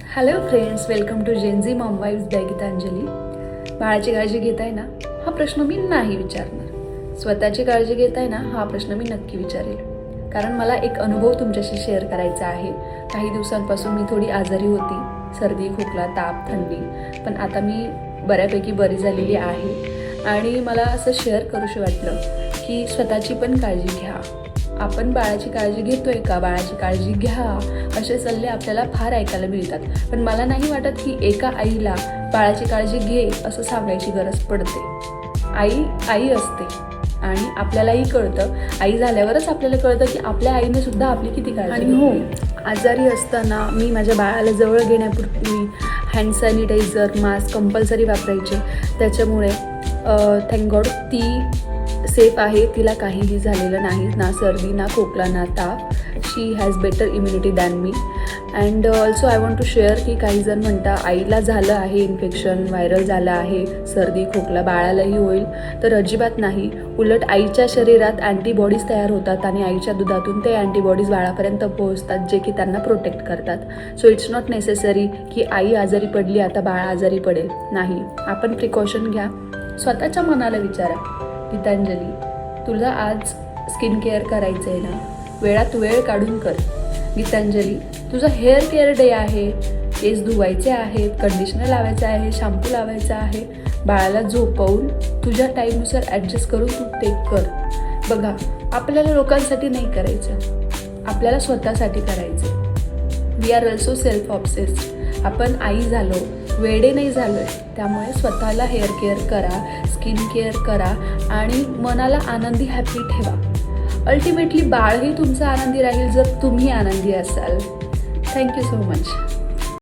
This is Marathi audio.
Hello friends, welcome to GenZ mom wifes by Geetanjali. बाळाची काळजी घेताय ना, हा प्रश्न मी नाही विचारणार. स्वतःची काळजी घेताय ना, हा प्रश्न मी नक्की विचारेल. कारण मला एक अनुभव तुमच्याशी शेअर करायचा आहे. काही दिवसांपासून मी थोडी आजारी होती, सर्दी, खोकला, ताप, थंडी. पण आता मी बऱ्यापैकी बरी झालेली आहे आणि मला असं शेअर करूशी वाटलं की स्वतःची पण काळजी घ्या. आपण बाळाची काळजी घेतोय का, बाळाची काळजी घ्या, असे सल्ले आपल्याला फार ऐकायला मिळतात. पण मला नाही वाटत की एका आईला बाळाची काळजी घे असं सांगायची गरज पडते. आई असते आणि आपल्यालाही कळतं. आई झाल्यावरच आपल्याला कळतं की आपल्या आईने सुद्धा आपली किती काळजी. आणि हो, आजारी असताना मी माझ्या बाळाला जवळ घेण्यापूर्वी हँड सॅनिटायझर, मास्क कंपल्सरी वापरायचे. त्याच्यामुळे थँक गॉड ती सेफ आहे. तिला काहीही झालेलं नाही, ना सर्दी, ना खोकला, ना ताप. She has better immunity than me. And also I want to share की काही जण म्हणता आईला झालं आहे इन्फेक्शन, व्हायरल झालं आहे, सर्दी खोकला बाळालाही होईल. तर अजिबात नाही. उलट आईच्या शरीरात अँटीबॉडीज तयार होतात आणि आईच्या दुधातून ते अँटीबॉडीज बाळापर्यंत पोहोचतात, जे की त्यांना प्रोटेक्ट करतात. सो इट्स नॉट नेसेसरी की आई आजारी पडली आता बाळ आजारी पडेल. नाही, आपण प्रिकॉशन घ्या. स्वतःच्या मनाला विचारा, गीतांजली तुला आज स्किन केअर करायचं आहे ना, वेळात वेळ काढून कर. गीतांजली तुझं हेअर केअर डे आहे, केस धुवायचे आहेत, कंडिशनर लावायचं आहे, शॅम्पू लावायचा आहे. बाळाला झोपवून तुझ्या टाईमनुसार ॲडजस्ट करून तू ते कर. बघा, आपल्याला लोकांसाठी नाही करायचं, आपल्याला स्वतःसाठी करायचं. We are also self obsessed. आपण आई झालो, वेडे नाही झालो आहे. त्यामुळे स्वतःला हेअर केअर करा, स्किन केअर करा आणि मनाला आनंदी, हॅपी ठेवा. अल्टिमेटली बाळही तुमचं आनंदी राहील जर तुम्ही आनंदी असाल. Thank you so much.